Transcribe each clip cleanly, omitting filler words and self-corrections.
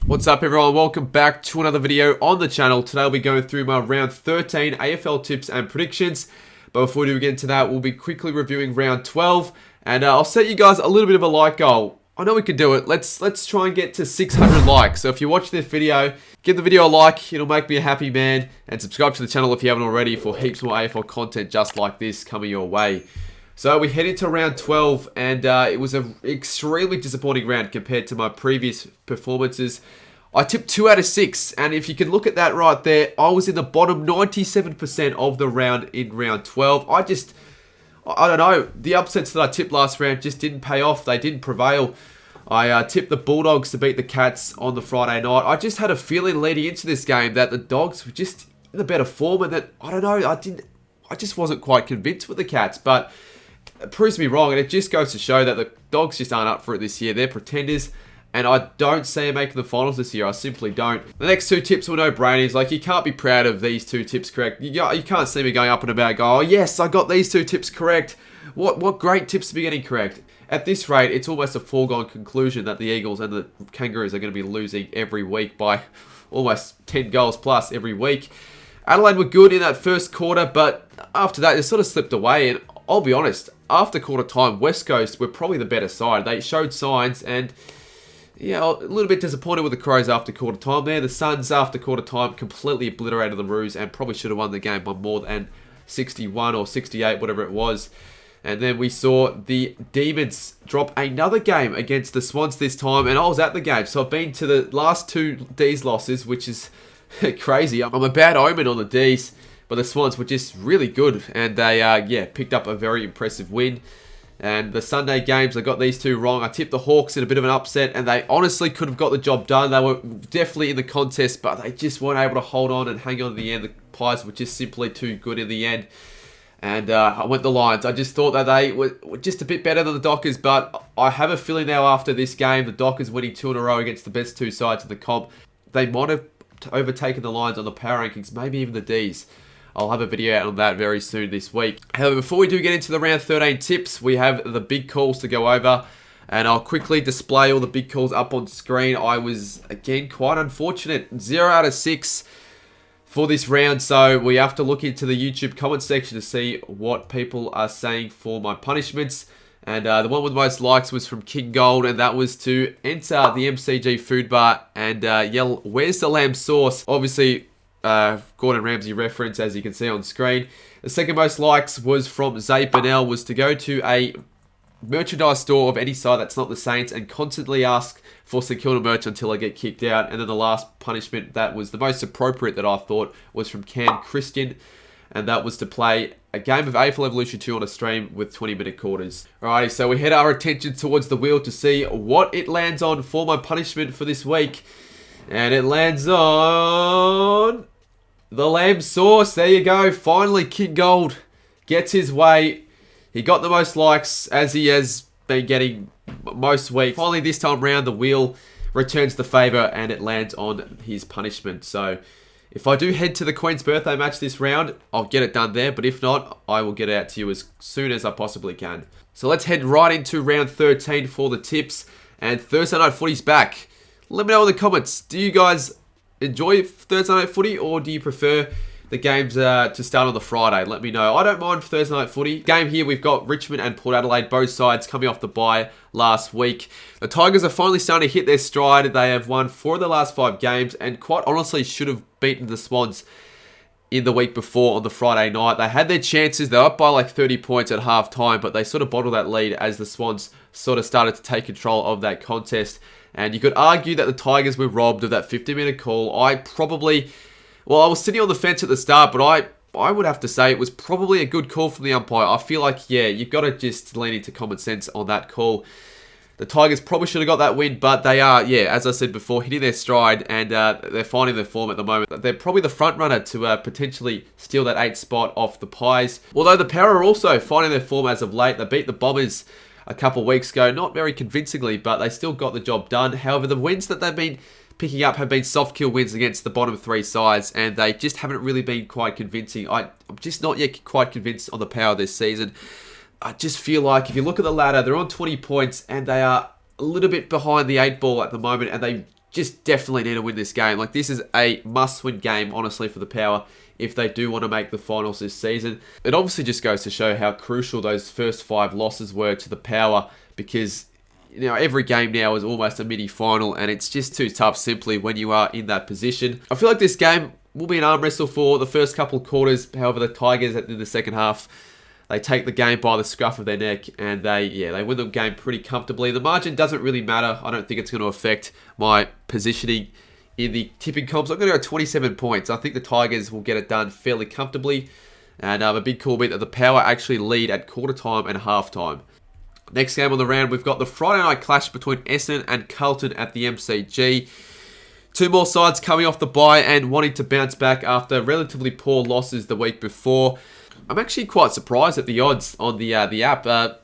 What's up everyone, welcome back to another video on the channel. Today I'll be going through my round 13 AFL tips and predictions. But before we do get into that, we'll be quickly reviewing round 12. And I'll set you guys a little bit of a like goal. I know we can do it. Let's try and get to 600 likes. So if you watch this video, give the video a like. It'll make me a happy man. And subscribe to the channel if you haven't already for heaps more AFL content just like this coming your way. So we head into round 12, and it was an extremely disappointing round compared to my previous performances. I tipped 2 out of 6, and if you can look at that right there, I was in the bottom 97% of the round in round 12. I don't know, the upsets that I tipped last round just didn't pay off. They didn't prevail. I tipped the Bulldogs to beat the Cats on the Friday night. I just had a feeling leading into this game that the Dogs were just in the better form, and that, I don't know, I just wasn't quite convinced with the Cats, but it proves me wrong, and it just goes to show that the Dogs just aren't up for it this year. They're pretenders, and I don't see them making the finals this year. I simply don't. The next two tips were no-brainers. Like, you can't be proud of these two tips correct. You can't see me going up and about going, oh yes, I got these two tips correct. What great tips to be getting correct. At this rate, it's almost a foregone conclusion that the Eagles and the Kangaroos are going to be losing every week by almost 10 goals plus every week. Adelaide were good in that first quarter, but after that, it sort of slipped away, and I'll be honest, after quarter time, West Coast were probably the better side. They showed signs, and yeah, a little bit disappointed with the Crows after quarter time there. The Suns after quarter time completely obliterated the Roos and probably should have won the game by more than 61 or 68, whatever it was. And then we saw the Demons drop another game against the Swans this time, and I was at the game. So I've been to the last two D's losses, which is crazy. I'm a bad omen on the D's. But the Swans were just really good, and they, picked up a very impressive win. And the Sunday games, I got these two wrong. I tipped the Hawks in a bit of an upset, and they honestly could have got the job done. They were definitely in the contest, but they just weren't able to hold on and hang on in the end. The Pies were just simply too good in the end. And I went the Lions. I just thought that they were just a bit better than the Dockers, but I have a feeling now after this game, the Dockers winning 2 in a row against the best two sides in the comp, they might have overtaken the Lions on the power rankings, maybe even the Ds. I'll have a video out on that very soon this week. However, before we do get into the round 13 tips, we have the big calls to go over. And I'll quickly display all the big calls up on screen. I was, again, quite unfortunate. 0 out of 6 for this round. So we have to look into the YouTube comment section to see what people are saying for my punishments. And the one with the most likes was from King Gold, and that was to enter the MCG food bar and yell, "Where's the lamb sauce?" Obviously, Gordon Ramsay reference, as you can see on screen. The second most likes was from Zay Burnell, was to go to a merchandise store of any side that's not the Saints and constantly ask for St Kilda merch until I get kicked out. And then the last punishment that was the most appropriate that I thought was from Cam Christian, and that was to play a game of AFL Evolution 2 on a stream with 20-minute quarters. Alrighty, so we head our attention towards the wheel to see what it lands on for my punishment for this week. And it lands on the lamb sauce. There you go. Finally, King Gold gets his way. He got the most likes, as he has been getting most weeks. Finally, this time round, the wheel returns the favour, and it lands on his punishment. So if I do head to the Queen's birthday match this round, I'll get it done there. But if not, I will get it out to you as soon as I possibly can. So let's head right into round 13 for the tips. And Thursday Night Footy's back. Let me know in the comments. Do you guys enjoy Thursday Night Footy, or do you prefer the games to start on the Friday? Let me know. I don't mind Thursday Night Footy. Game here, we've got Richmond and Port Adelaide, both sides coming off the bye last week. The Tigers are finally starting to hit their stride. They have won 4 of the last 5 games, and quite honestly should have beaten the Swans in the week before on the Friday night. They had their chances. They're up by like 30 points at half time, but they sort of bottled that lead as the Swans sort of started to take control of that contest. And you could argue that the Tigers were robbed of that 50-minute call. I was sitting on the fence at the start, but I would have to say it was probably a good call from the umpire. I feel like, yeah, you've got to just lean into common sense on that call. The Tigers probably should have got that win, but they are, yeah, as I said before, hitting their stride, and they're finding their form at the moment. They're probably the front runner to potentially steal that 8th spot off the Pies. Although the Power are also finding their form as of late. They beat the Bombers a couple of weeks ago, not very convincingly, but they still got the job done. However, the wins that they've been picking up have been soft kill wins against the bottom 3 sides, and they just haven't really been quite convincing. I'm just not yet quite convinced on the Power this season. I just feel like if you look at the ladder, they're on 20 points, and they are a little bit behind the 8 ball at the moment, and they just definitely need to win this game. Like, this is a must-win game, honestly, for the Power if they do want to make the finals this season. It obviously just goes to show how crucial those first 5 losses were to the Power, because every game now is almost a mini-final, and it's just too tough simply when you are in that position. I feel like this game will be an arm wrestle for the first couple of quarters. However, the Tigers in the second half, they take the game by the scruff of their neck, and they win the game pretty comfortably. The margin doesn't really matter. I don't think it's going to affect my positioning in the tipping comps. I'm going to go 27 points. I think the Tigers will get it done fairly comfortably, and a big call beat that the Power actually lead at quarter time and half time. Next game on the round, we've got the Friday night clash between Essendon and Carlton at the MCG. 2 more sides coming off the bye and wanting to bounce back after relatively poor losses the week before. I'm actually quite surprised at the odds on the app.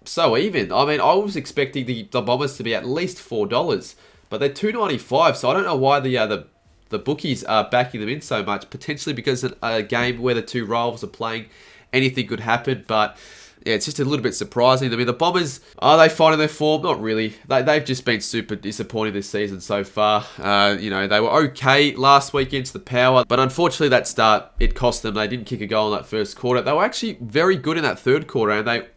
So even. I mean, I was expecting the Bombers to be at least $4, but they're $2.95. So I don't know why the bookies are backing them in so much. Potentially because in a game where the 2 rivals are playing, anything could happen. But yeah, it's just a little bit surprising. I mean, the Bombers, are they finding their form? Not really. They've just been super disappointing this season so far. They were okay last week against the Power, but unfortunately that start, it cost them. They didn't kick a goal in that first quarter. They were actually very good in that third quarter, and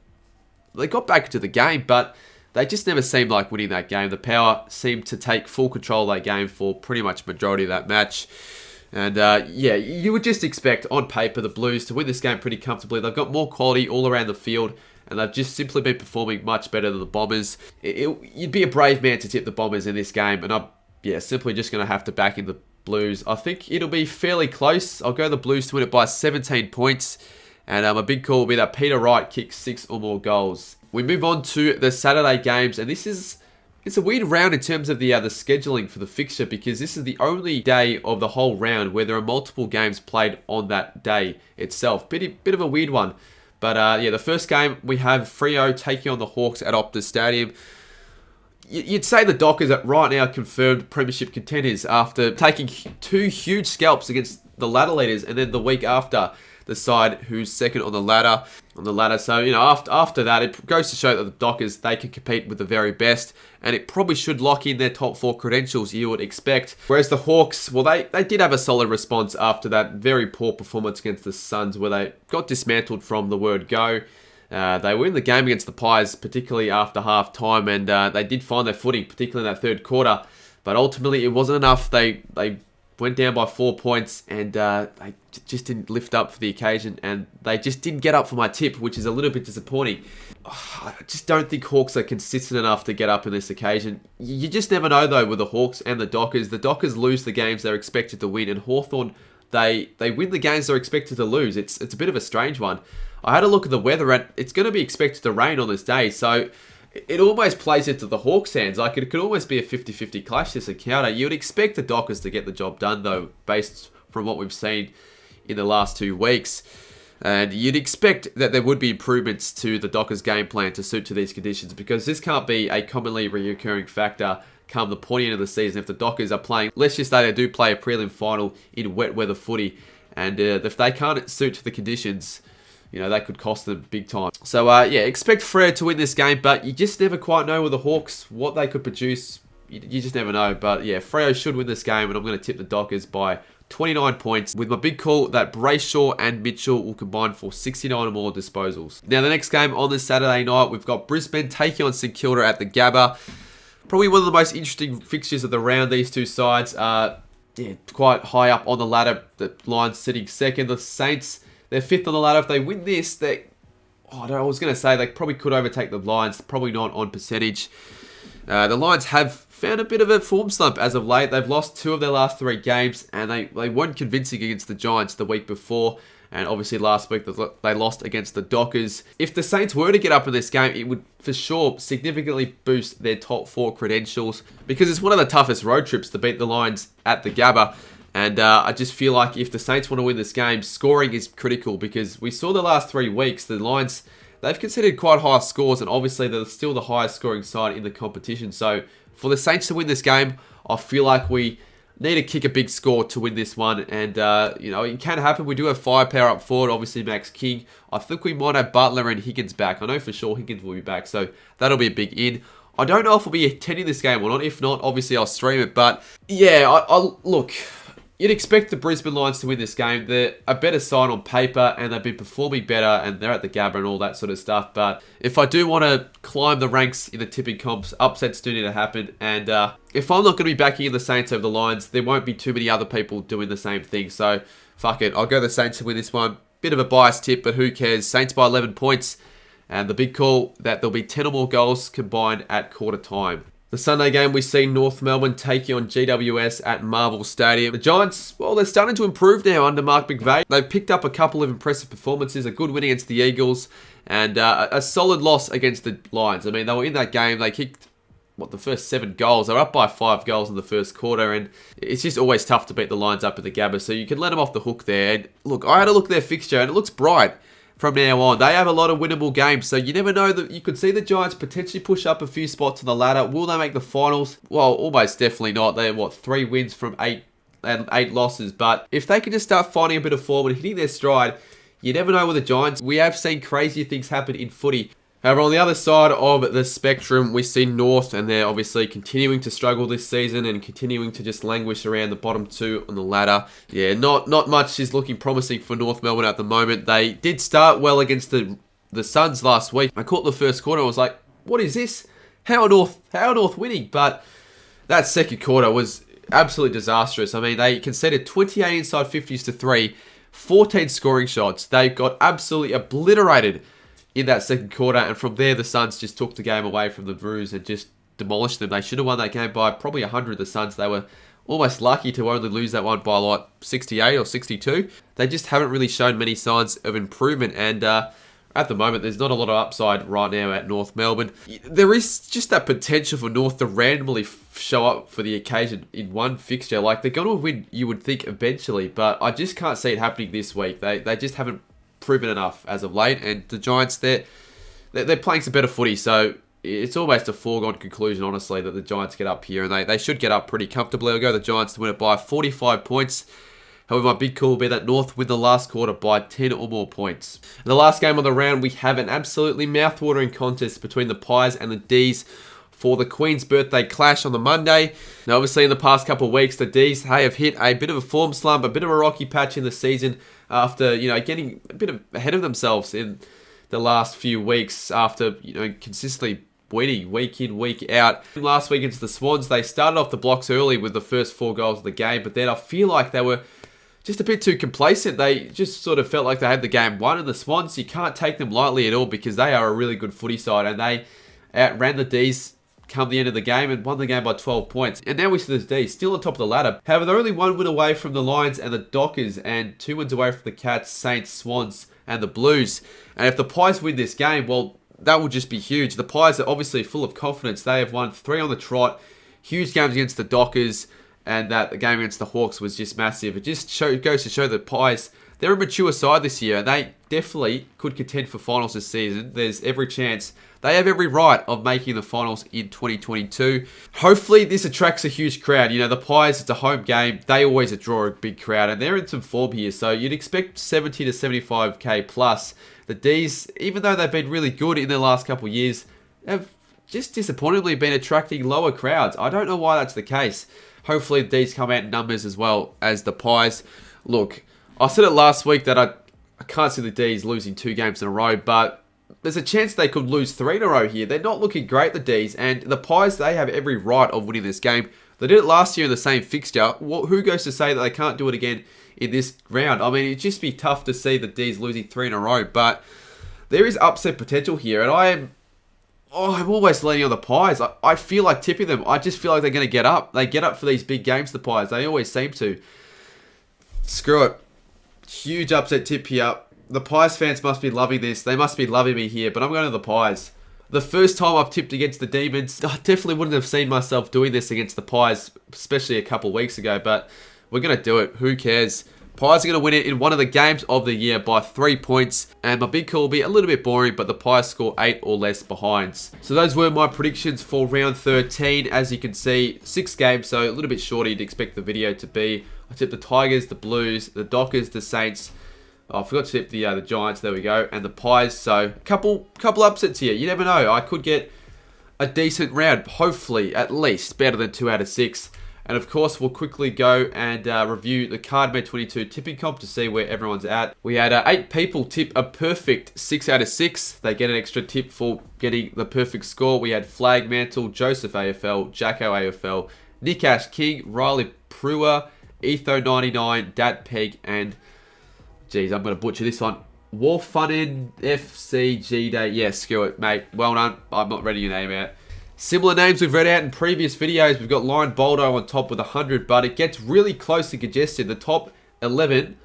they got back into the game, but they just never seemed like winning that game. The Power seemed to take full control of that game for pretty much majority of that match. And you would just expect, on paper, the Blues to win this game pretty comfortably. They've got more quality all around the field, and they've just simply been performing much better than the Bombers. You'd be a brave man to tip the Bombers in this game, and I'm simply just going to have to back in the Blues. I think it'll be fairly close. I'll go the Blues to win it by 17 points, and a big call will be that Peter Wright kicks 6 or more goals. We move on to the Saturday games, and it's a weird round in terms of the scheduling for the fixture, because this is the only day of the whole round where there are multiple games played on that day itself. Bit of a weird one. But the first game we have Freo taking on the Hawks at Optus Stadium. You'd say the Dockers are right now confirmed premiership contenders after taking 2 huge scalps against the ladder leaders, and then the week after the side who's second on the ladder. So, after that, it goes to show that the Dockers, they can compete with the very best, and it probably should lock in their top 4 credentials, you would expect. Whereas the Hawks, well, they did have a solid response after that very poor performance against the Suns, where they got dismantled from the word go. They were in the game against the Pies, particularly after half time, and they did find their footing, particularly in that third quarter. But ultimately, it wasn't enough. They went down by 4 points, and they just didn't lift up for the occasion, and they just didn't get up for my tip, which is a little bit disappointing. I just don't think Hawks are consistent enough to get up in this occasion. You just never know, though, with the Hawks and the Dockers. The Dockers lose the games they're expected to win, and Hawthorn, they win the games they're expected to lose. It's a bit of a strange one. I had a look at the weather, and it's going to be expected to rain on this day, so it almost plays into the Hawks' hands. Like, it could almost be a 50-50 clash, this encounter. You would expect the Dockers to get the job done, though, based from what we've seen in the last 2 weeks. And you'd expect that there would be improvements to the Dockers' game plan to suit to these conditions, because this can't be a commonly recurring factor come the pointy end of the season if the Dockers are playing. Let's just say they do play a prelim final in wet weather footy, and if they can't suit to the conditions, that could cost them big time. So, expect Freo to win this game, but you just never quite know with the Hawks what they could produce. You just never know. But, Freo should win this game, and I'm going to tip the Dockers by 29 points, with my big call that Brayshaw and Mitchell will combine for 69 or more disposals. Now, the next game on this Saturday night, we've got Brisbane taking on St Kilda at the Gabba. Probably one of the most interesting fixtures of the round, these 2 sides. Quite high up on the ladder. The Lions sitting second. The Saints, they're 5th on the ladder. If they win this, I was going to say they probably could overtake the Lions. Probably not on percentage. The Lions have found a bit of a form slump as of late. They've lost 2 of their last 3 games, and they weren't convincing against the Giants the week before. And obviously last week they lost against the Dockers. If the Saints were to get up in this game, it would for sure significantly boost their top 4 credentials, because it's one of the toughest road trips to beat the Lions at the Gabba. And I just feel like if the Saints want to win this game, scoring is critical, because we saw the last 3 weeks, the Lions, they've conceded quite high scores, and obviously they're still the highest scoring side in the competition. So for the Saints to win this game, I feel like we need to kick a big score to win this one. And, it can happen. We do have firepower up forward, obviously Max King. I think we might have Butler and Higgins back. I know for sure Higgins will be back, so that'll be a big in. I don't know if I'll be attending this game or not. If not, obviously I'll stream it. But yeah, look, you'd expect the Brisbane Lions to win this game. They're a better side on paper, and they've been performing better, and they're at the Gabba and all that sort of stuff. But if I do want to climb the ranks in the tipping comps, upsets do need to happen. And if I'm not going to be backing in the Saints over the Lions, there won't be too many other people doing the same thing. So fuck it, I'll go the Saints to win this one. Bit of a biased tip, but who cares? Saints by 11 points. And the big call that there'll be 10 or more goals combined at quarter time. The Sunday game, we see North Melbourne taking on GWS at Marvel Stadium. The Giants, well, they're starting to improve now under Mark McVeigh. They've picked up a couple of impressive performances, a good win against the Eagles, and a solid loss against the Lions. I mean, they were in that game, they kicked, the first 7 goals. They were up by 5 goals in the first quarter, and it's just always tough to beat the Lions up at the Gabba, so you can let them off the hook there. And look, I had a look at their fixture, and it looks bright. From now on, they have a lot of winnable games, so you never know that you could see the Giants potentially push up a few spots on the ladder. Will they make the finals? Well, almost definitely not. They're 3 wins from 8 losses, but if they can just start finding a bit of form and hitting their stride, you never know with the Giants. We have seen crazy things happen in footy. However, on the other side of the spectrum, we see North, and they're obviously continuing to struggle this season and continuing to just languish around the bottom 2 on the ladder. Yeah, not much is looking promising for North Melbourne at the moment. They did start well against the Suns last week. I caught the first quarter, I was like, what is this? How are North winning? But that second quarter was absolutely disastrous. I mean, they conceded 28 inside 50s to 3, 14 scoring shots. They got absolutely obliterated in that second quarter, and from there the Suns just took the game away from the Brews and just demolished them. They should have won that game by probably 100, the Suns. They were almost lucky to only lose that one by 68 or 62. They just haven't really shown many signs of improvement, and at the moment there's not a lot of upside right now at North Melbourne. There is just that potential for North to randomly show up for the occasion in one fixture. Like, they're going to win, you would think, eventually, but I just can't see it happening this week. They just haven't proven enough as of late, and the Giants, they're playing some better footy, so it's almost a foregone conclusion, honestly, that the Giants get up here, and they should get up pretty comfortably. I'll go the Giants to win it by 45 points. However, my big call will be that North win the last quarter by 10 or more points. In the last game of the round, we have an absolutely mouth-watering contest between the Pies and the D's for the Queen's birthday clash on the Monday. Now, obviously, in the past couple of weeks, the D's have hit a bit of a form slump, a bit of a rocky patch in the season after, getting a bit ahead of themselves in the last few weeks after, consistently winning week in, week out. Last week against the Swans, they started off the blocks early with the first 4 goals of the game, but then I feel like they were just a bit too complacent. They just sort of felt like they had the game won, and the Swans, you can't take them lightly at all because they are a really good footy side, and they outran the D's come the end of the game and won the game by 12 points. And now we see the D's still on top of the ladder. However, they're only 1 win away from the Lions and the Dockers, and 2 wins away from the Cats, Saints, Swans, and the Blues. And if the Pies win this game, well, that will just be huge. The Pies are obviously full of confidence. They have won 3 on the trot, huge games against the Dockers, and that the game against the Hawks was just massive. It just goes to show that Pies, they're a mature side this year, and they definitely could contend for finals this season. There's every chance. They have every right of making the finals in 2022. Hopefully, this attracts a huge crowd. The Pies, it's a home game. They always draw a big crowd, and they're in some form here, so you'd expect 70 to 75k plus. The D's, even though they've been really good in their last couple of years, have just disappointingly been attracting lower crowds. I don't know why that's the case. Hopefully, the D's come out in numbers as well as the Pies. Look, I said it last week that I can't see the D's losing 2 games in a row, but there's a chance they could lose 3 in a row here. They're not looking great, the D's, and the Pies, they have every right of winning this game. They did it last year in the same fixture. Who goes to say that they can't do it again in this round? I mean, it'd just be tough to see the D's losing 3 in a row, but there is upset potential here, and I'm always leaning on the Pies. I feel like tipping them. I just feel like they're going to get up. They get up for these big games, the Pies. They always seem to. Screw it. Huge upset tip here. The Pies fans must be loving this. They must be loving me here, but I'm going to the Pies. The first time I've tipped against the Demons, I definitely wouldn't have seen myself doing this against the Pies, especially a couple of weeks ago, but we're going to do it. Who cares? Pies are going to win it in one of the games of the year by 3 points, and my big call will be a little bit boring, but the Pies score 8 or less behinds. So those were my predictions for round 13. As you can see, 6 games, so a little bit shorter you'd expect the video to be. I tipped the Tigers, the Blues, the Dockers, the Saints. I forgot to tip the Giants, there we go, and the Pies. So, couple upsets here. You never know. I could get a decent round. Hopefully, at least, better than 2 out of 6. And of course, we'll quickly go and review the Cardmate 22 tipping comp to see where everyone's at. We had 8 people tip a perfect 6 out of 6. They get an extra tip for getting the perfect score. We had Flag Mantle, Joseph AFL, Jacko AFL, Nick Ash King, Riley Brewer, Etho99, Dat Peg, and, geez, I'm going to butcher this one, Warfunin FCG Day. Yeah, screw it, mate. Well done. I'm not reading your name out. Similar names we've read out in previous videos. We've got Lion Boldo on top with 100, but it gets really close and congested. The top 11,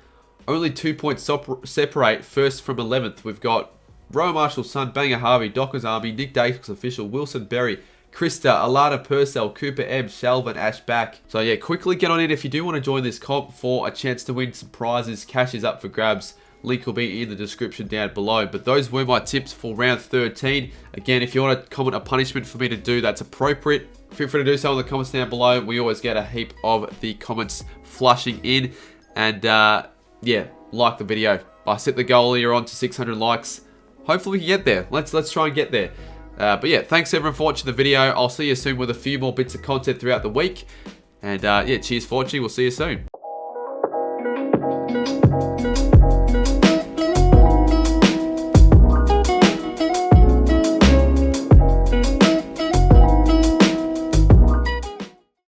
only 2 points separate first from 11th. We've got Rowan Marshall's son, Banger Harvey, Docker's Army, Nick Dake's official, Wilson Berry, Krista, Alana Purcell, Cooper M, Shalvin, Ash back. So yeah, quickly get on in if you do want to join this comp for a chance to win some prizes. Cash is up for grabs. Link will be in the description down below. But those were my tips for round 13. Again, if you want to comment a punishment for me to do that's appropriate, feel free to do so in the comments down below. We always get a heap of the comments flushing in. And yeah, like the video. I set the goal earlier on to 600 likes. Hopefully we can get there. Let's try and get there. But yeah, thanks everyone for watching the video. I'll see you soon with a few more bits of content throughout the week. And yeah, cheers for watching. We'll see you soon.